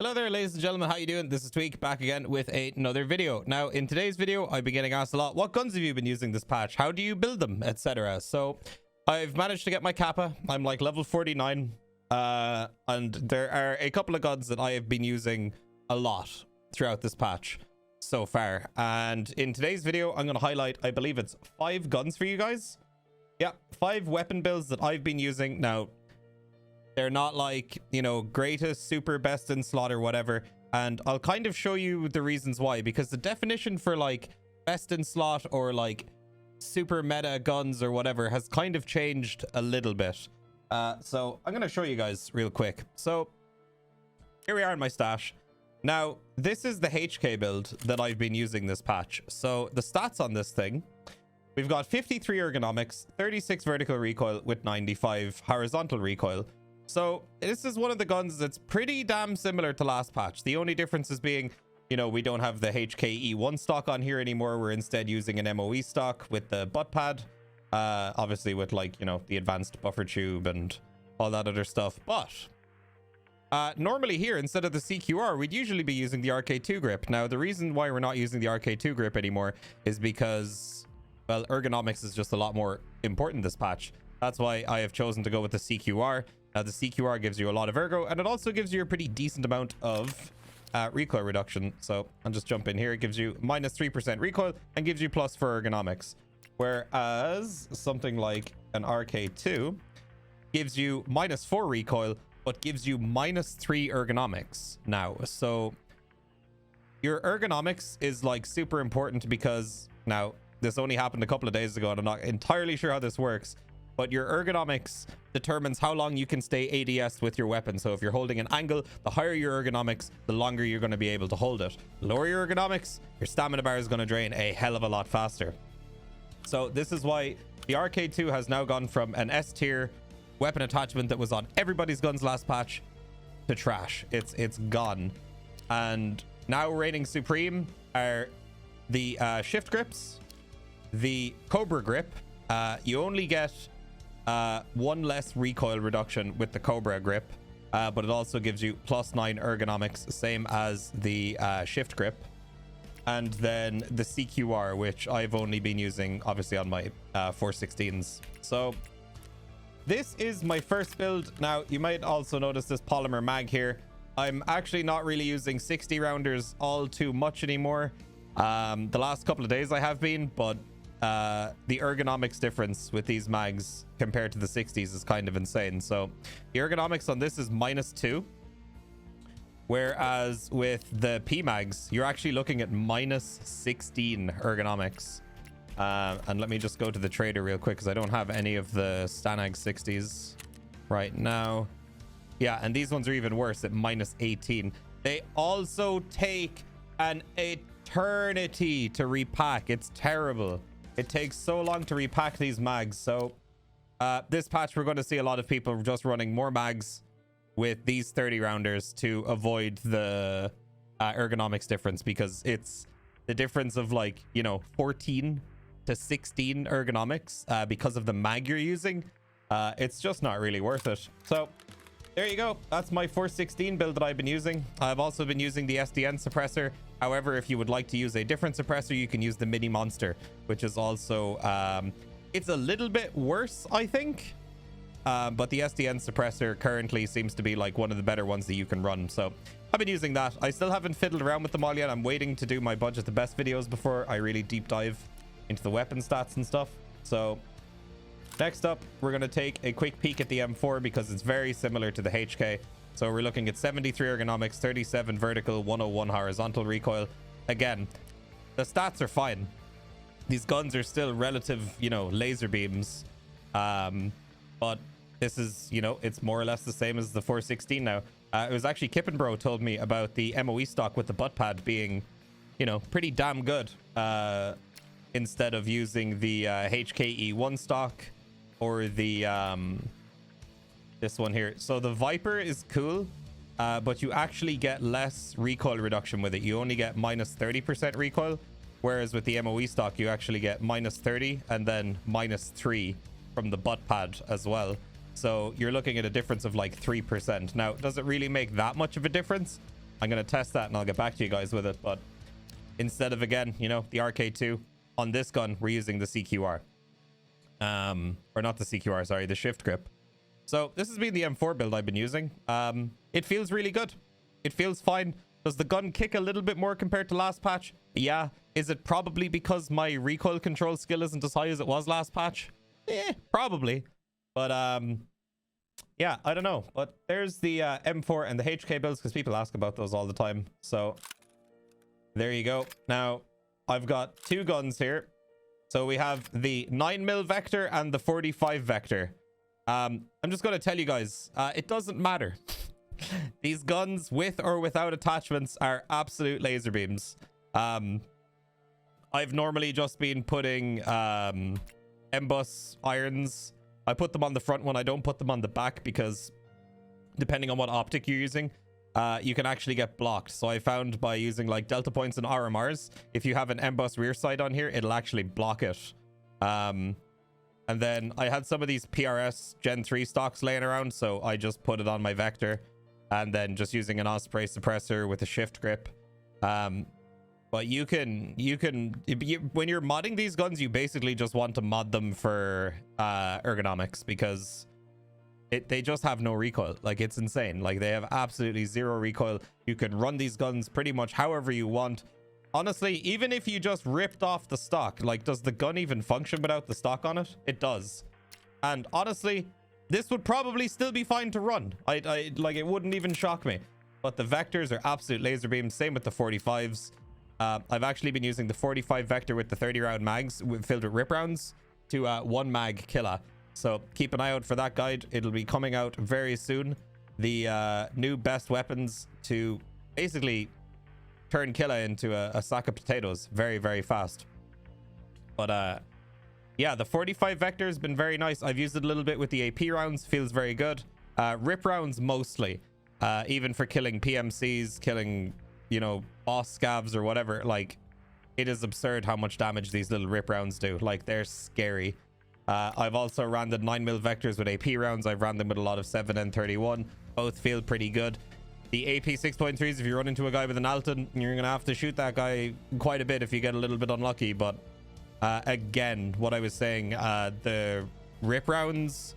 Hello there, ladies and gentlemen. How you doing? This is TweaK back again with another video. Now, in today's video, I've been getting asked a lot, what guns have you been using this patch? How do you build them, etc. So, I've managed to get my Kappa. I'm like level 49. And there are a couple of guns that I have been using a lot throughout this patch so far. And in today's video, I'm going to highlight, I believe it's 5 guns for you guys. Yeah, 5 weapon builds that I've been using. Now, they're not like, you know, greatest, super, best in slot or whatever. And I'll kind of show you the reasons why, because the definition for like best in slot or like super meta guns or whatever has kind of changed a little bit. So I'm going to show you guys real quick. So here we are in my stash. Now, this is the HK build that I've been using this patch. So the stats on this thing, we've got 53 ergonomics, 36 vertical recoil with 95 horizontal recoil. So this is one of the guns that's pretty damn similar to last patch. The only difference is being, you know, we don't have the HKE1 stock on here anymore. We're instead using an MOE stock with the butt pad. Obviously with like, you know, the advanced buffer tube and all that other stuff. But normally here, instead of the CQR, we'd usually be using the RK2 grip. Now, the reason why we're not using the RK2 grip anymore is because, well, ergonomics is just a lot more important this patch. That's why I have chosen to go with the CQR. Now, the CQR gives you a lot of ergo, and it also gives you a pretty decent amount of recoil reduction. So I'll just jump in here. It gives you minus 3% recoil and gives you plus for ergonomics. Whereas something like an RK2 gives you minus 4 recoil, but gives you minus 3 ergonomics now. So your ergonomics is like super important because now this only happened a couple of days ago, and I'm not entirely sure how this works. But your ergonomics determines how long you can stay ADS with your weapon. So if you're holding an angle, the higher your ergonomics, the longer you're going to be able to hold it. Lower your ergonomics, your stamina bar is going to drain a hell of a lot faster. So this is why the RK2 has now gone from an S tier weapon attachment that was on everybody's guns last patch to trash. It's gone. And now reigning supreme are the shift grips, the Cobra grip. You only get 1 less recoil reduction with the Cobra grip, but it also gives you plus 9 ergonomics, same as the shift grip. And then the CQR, which I've only been using obviously on my 416s. So this is my first build. Now, you might also notice this polymer mag here. I'm actually not really using 60 rounders all too much anymore. The last couple of days I have been, but the ergonomics difference with these mags compared to the 60s is kind of insane. So the ergonomics on this is minus 2, whereas with the P mags you're actually looking at minus 16 ergonomics. And let me just go to the trader real quick because I don't have any of the Stanag 60s right now. Yeah, and these ones are even worse at minus 18. They also take an eternity to repack. It's terrible. It takes so long to repack these mags. So this patch, we're going to see a lot of people just running more mags with these 30 rounders to avoid the ergonomics difference, because it's the difference of like, you know, 14 to 16 ergonomics because of the mag you're using. It's just not really worth it. So there you go. That's my 416 build that I've been using. I've also been using the SDN suppressor. However, if you would like to use a different suppressor, you can use the Mini Monster, which is also, it's a little bit worse, I think. But the SDN suppressor currently seems to be like one of the better ones that you can run. So I've been using that. I still haven't fiddled around with them all yet. I'm waiting to do my budget the best videos before I really deep dive into the weapon stats and stuff. So next up, we're going to take a quick peek at the M4 because it's very similar to the HK. So we're looking at 73 ergonomics, 37 vertical, 101 horizontal recoil. Again, the stats are fine. These guns are still relative, you know, laser beams. But this is, you know, it's more or less the same as the 416 now. It was actually Kippenbro told me about the MOE stock with the butt pad being, you know, pretty damn good. Instead of using the HKE1 stock or the this one here. So the Viper is cool, but you actually get less recoil reduction with it. You only get minus 30% recoil, whereas with the MOE stock you actually get minus 30 and then minus 3 from the butt pad as well. So you're looking at a difference of like 3%. Now, does it really make that much of a difference? I'm going to test that and I'll get back to you guys with it. But instead of, again, you know, the RK2 on this gun, we're using the CQR. Or not the CQR, sorry, the shift grip. So this has been the M4 build I've been using. It feels really good. It feels fine. Does the gun kick a little bit more compared to last patch? Yeah. Is it probably because my recoil control skill isn't as high as it was last patch? Probably. But yeah, I don't know. But there's the M4 and the HK builds, because people ask about those all the time. So there you go. Now I've got two guns here. So we have the 9mm Vector and the 45 Vector. I'm just going to tell you guys, it doesn't matter. These guns, with or without attachments, are absolute laser beams. I've normally just been putting M-Bus irons. I put them on the front one. I don't put them on the back because depending on what optic you're using, you can actually get blocked. So I found by using like delta points and RMRs, if you have an M-Bus rear side on here, it'll actually block it. And then I had some of these PRS Gen 3 stocks laying around, so I just put it on my Vector and then just using an Osprey suppressor with a shift grip. But you can when you're modding these guns, you basically just want to mod them for ergonomics, because they just have no recoil. Like, it's insane. Like, they have absolutely zero recoil. You can run these guns pretty much however you want. Honestly, even if you just ripped off the stock, like, does the gun even function without the stock on it? It does. And honestly, this would probably still be fine to run. I like, it wouldn't even shock me. But the Vectors are absolute laser beams. Same with the 45s. I've actually been using the 45 Vector with the 30-round mags filled with rip rounds to 1 mag killer. So keep an eye out for that guide. It'll be coming out very soon. The new best weapons to basically turn killer into a sack of potatoes very, very fast. But yeah, the 45 Vector has been very nice. I've used it a little bit with the AP rounds. Feels very good. Rip rounds mostly. Even for killing PMCs, killing, you know, boss scavs or whatever. Like, it is absurd how much damage these little rip rounds do. Like, they're scary. I've also ran the 9mm Vectors with AP rounds. I've ran them with a lot of 7N31. Both feel pretty good. The AP 6.3s, if you run into a guy with an Alton, you're going to have to shoot that guy quite a bit if you get a little bit unlucky. But again, what I was saying, the rip rounds,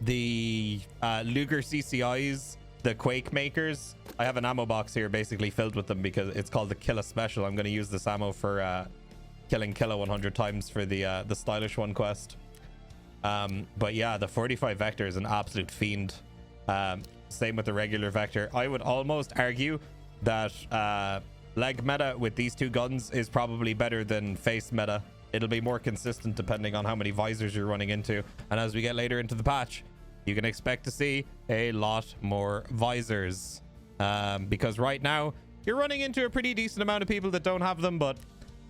the Luger CCIs, the TweaK makers, I have an ammo box here basically filled with them because it's called the Killa Special. I'm going to use this ammo for killing Killa 100 times for the stylish one quest. But yeah, the 45 Vector is an absolute fiend. Same with the regular Vector. I would almost argue that leg meta with these two guns is probably better than face meta. It'll be more consistent depending on how many visors you're running into. And as we get later into the patch, you can expect to see a lot more visors. Because right now, you're running into a pretty decent amount of people that don't have them, but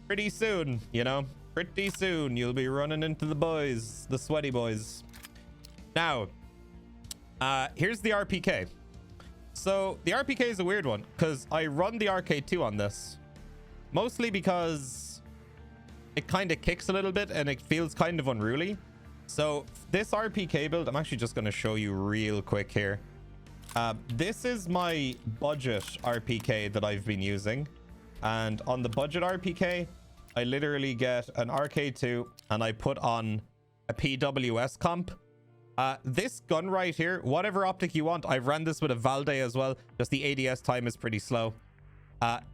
pretty soon, you know, pretty soon you'll be running into the boys, the sweaty boys. Now, here's the RPK. So the RPK is a weird one because I run the RK2 on this mostly because it kind of kicks a little bit and it feels kind of unruly. So this RPK build, I'm actually just going to show you real quick here. This is my budget RPK that I've been using, and on the budget RPK I literally get an RK2 and I put on a PWS comp. This gun right here, whatever optic you want, I've ran this with a Valde as well, just the ADS time is pretty slow.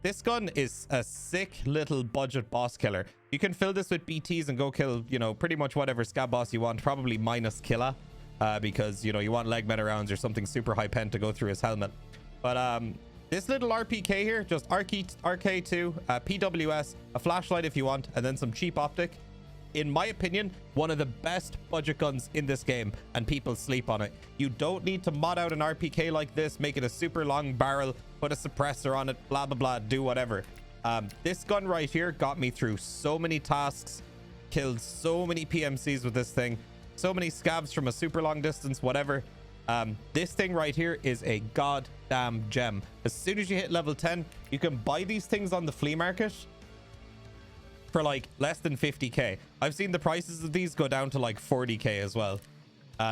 This gun is a sick little budget boss killer. You can fill this with BTs and go kill, you know, pretty much whatever scab boss you want, probably minus Killa, because, you know, you want leg meta rounds or something super high pen to go through his helmet. But this little RPK here, just RK2, PWS, a flashlight if you want, and then some cheap optic. In my opinion, one of the best budget guns in this game, and people sleep on it. You don't need to mod out an RPK like this, make it a super long barrel, put a suppressor on it, blah blah blah, do whatever. This gun right here got me through so many tasks, killed so many PMCs with this thing, so many scabs from a super long distance, whatever. This thing right here is a goddamn gem. As soon as you hit level 10, you can buy these things on the flea market for like less than 50k. I've seen the prices of these go down to like 40k as well,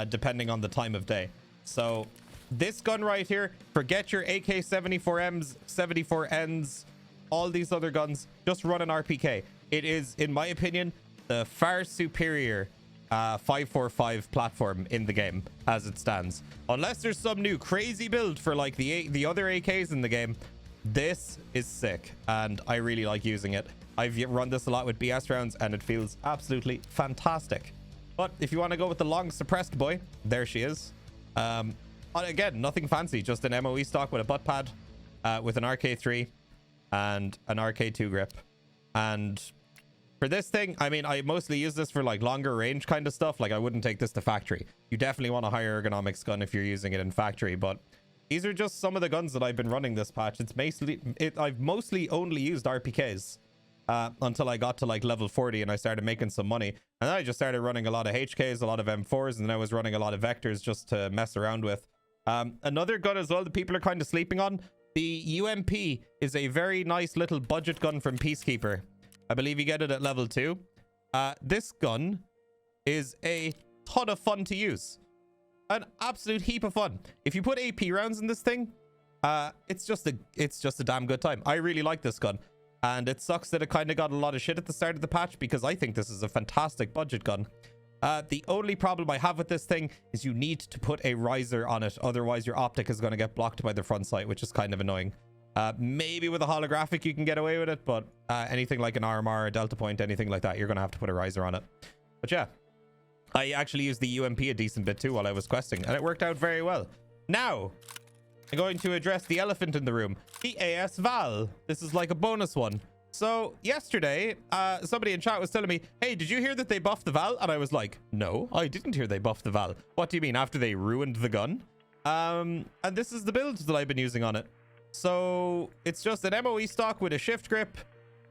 depending on the time of day. So This gun right here, forget your AK-74Ms, 74Ns, all these other guns, just run an RPK. It is, in my opinion, the far superior 545 platform in the game as it stands. Unless there's some new crazy build for like the other AKs in the game, this is sick and I really like using it. I've run this a lot with BS rounds and it feels absolutely fantastic. But if you want to go with the long suppressed boy, there she is. Again, nothing fancy, just an MOE stock with a butt pad, with an RK3 and an RK2 grip. And for this thing, I mean, I mostly use this for like longer range kind of stuff. Like I wouldn't take this to factory. You definitely want a higher ergonomics gun if you're using it in factory, but these are just some of the guns that I've been running this patch. I've mostly only used RPKs until I got to like level 40 and I started making some money. And then I just started running a lot of HKs, a lot of M4s, and then I was running a lot of vectors just to mess around with. Another gun as well that people are kind of sleeping on, the UMP is a very nice little budget gun from Peacekeeper. I believe you get it at level 2. This gun is a ton of fun to use. An absolute heap of fun. If you put AP rounds in this thing, it's just a damn good time. I really like this gun. And it sucks that it kind of got a lot of shit at the start of the patch because I think this is a fantastic budget gun. The only problem I have with this thing is you need to put a riser on it. Otherwise, your optic is going to get blocked by the front sight, which is kind of annoying. Maybe with a holographic, you can get away with it. But anything like an RMR, a Delta Point, anything like that, you're going to have to put a riser on it. But yeah, I actually used the UMP a decent bit too while I was questing. And it worked out very well. Now, I'm going to address the elephant in the room. The ASVAL. This is like a bonus one. So yesterday, somebody in chat was telling me, hey, did you hear that they buffed the Val? And I was like, no, I didn't hear they buffed the Val. What do you mean, after they ruined the gun? And this is the build that I've been using on it. So it's just an MOE stock with a shift grip.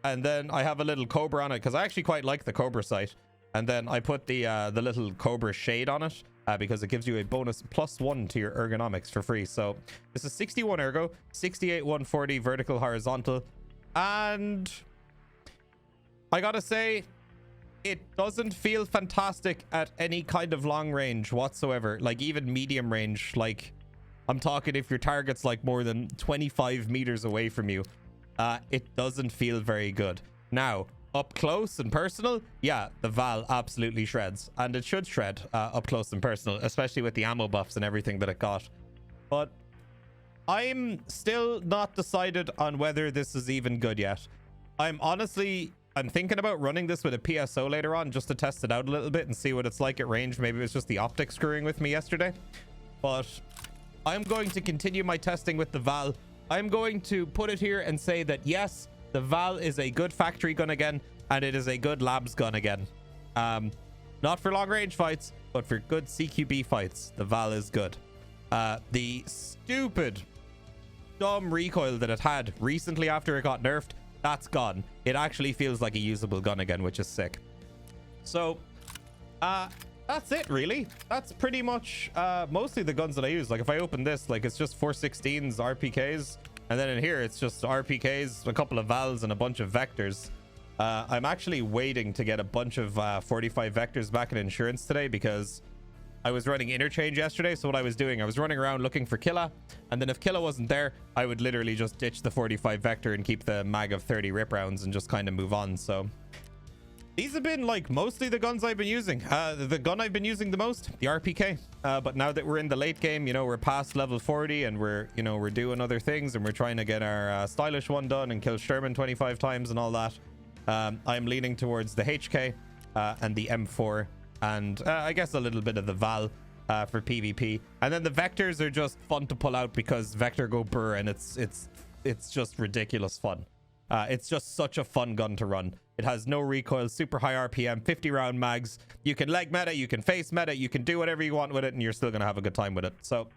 And then I have a little Cobra on it because I actually quite like the Cobra sight. And then I put the little Cobra shade on it because it gives you a bonus +1 to your ergonomics for free. So this is 61 ergo, 68 140 vertical horizontal. And I gotta say, it doesn't feel fantastic at any kind of long range whatsoever. Like even medium range, like I'm talking if your target's like more than 25 meters away from you, it doesn't feel very good. Now, up close and personal, yeah, the Val absolutely shreds, and it should shred up close and personal, especially with the ammo buffs and everything that it got. But I'm still not decided on whether this is even good yet. I'm thinking about running this with a PSO later on just to test it out a little bit and see what it's like at range. Maybe it was just the optics screwing with me yesterday. But I'm going to continue my testing with the Val. I'm going to put it here and say that yes, the Val is a good factory gun again, and it is a good labs gun again. Not for long range fights, but for good CQB fights, the Val is good. The stupid dumb recoil that it had recently after it got nerfed, that's gone. It actually feels like a usable gun again, which is sick. So that's it really. That's pretty much mostly the guns that I use. Like if I open this, like it's just 416s, RPKs, and then in here it's just RPKs, a couple of Vals, and a bunch of vectors. I'm actually waiting to get a bunch of 45 vectors back in insurance today because I was running interchange yesterday. So what I was doing, I was running around looking for Killa, and then if Killa wasn't there, I would literally just ditch the 45 vector and keep the mag of 30 rip rounds and just kind of move on. So these have been like mostly the guns I've been using. The gun I've been using the most, the RPK. But now that we're in the late game, you know, we're past level 40 and we're doing other things and we're trying to get our stylish one done and kill Sherman 25 times and all that. I'm leaning towards the HK and the M4 and I guess a little bit of the Val for PvP. And then the vectors are just fun to pull out because vector go burr and it's just ridiculous fun. It's just such a fun gun to run. It has no recoil, super high RPM, 50 round mags. You can leg meta, you can face meta, you can do whatever you want with it, and you're still going to have a good time with it. So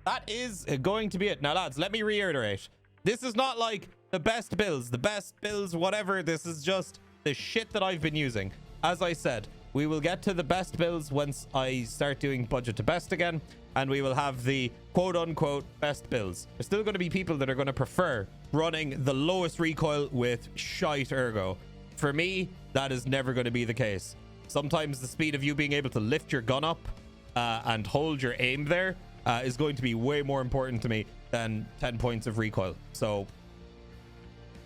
that is going to be it. Now, lads, let me reiterate. This is not like the best builds, whatever. This is just the shit that I've been using. As I said, we will get to the best builds once I start doing budget to best again, and we will have the quote-unquote best builds. There's still going to be people that are going to prefer running the lowest recoil with shite ergo. For me, that is never going to be the case. Sometimes the speed of you being able to lift your gun up and hold your aim there is going to be way more important to me than 10 points of recoil. So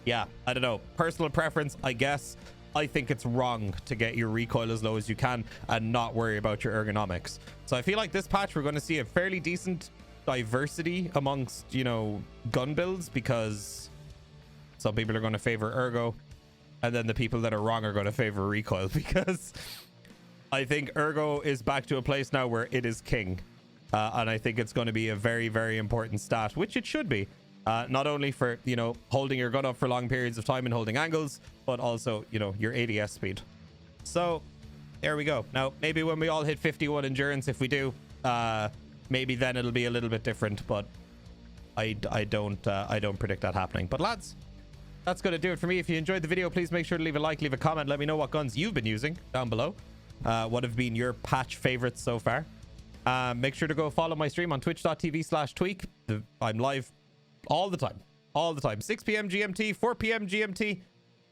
yeah, I don't know, personal preference, I guess. I think it's wrong to get your recoil as low as you can and not worry about your ergonomics. So I feel like this patch we're going to see a fairly decent diversity amongst, you know, gun builds, because some people are going to favor ergo and then the people that are wrong are going to favor recoil, because I think ergo is back to a place now where it is king, and I think it's going to be a very, very important stat, which it should be. Not only for, you know, holding your gun up for long periods of time and holding angles, but also, you know, your ADS speed. So there we go. Now, maybe when we all hit 51 endurance, if we do, maybe then it'll be a little bit different, but I don't predict that happening. But lads, that's going to do it for me. If you enjoyed the video, please make sure to leave a like, leave a comment, let me know what guns you've been using down below. What have been your patch favorites so far? Make sure to go follow my stream on twitch.tv/TweaK. I'm live all the time, 6 p.m. GMT, 4 p.m. GMT.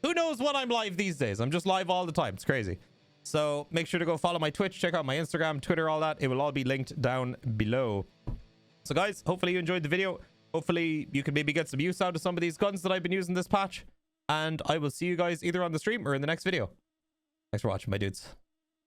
Who knows when I'm live these days? I'm just live all the time. It's crazy. So make sure to go follow my Twitch, check out my Instagram, Twitter, all that. It will all be linked down below. So guys, hopefully you enjoyed the video. Hopefully you can maybe get some use out of some of these guns that I've been using this patch, and I will see you guys either on the stream or in the next video. Thanks for watching, my dudes.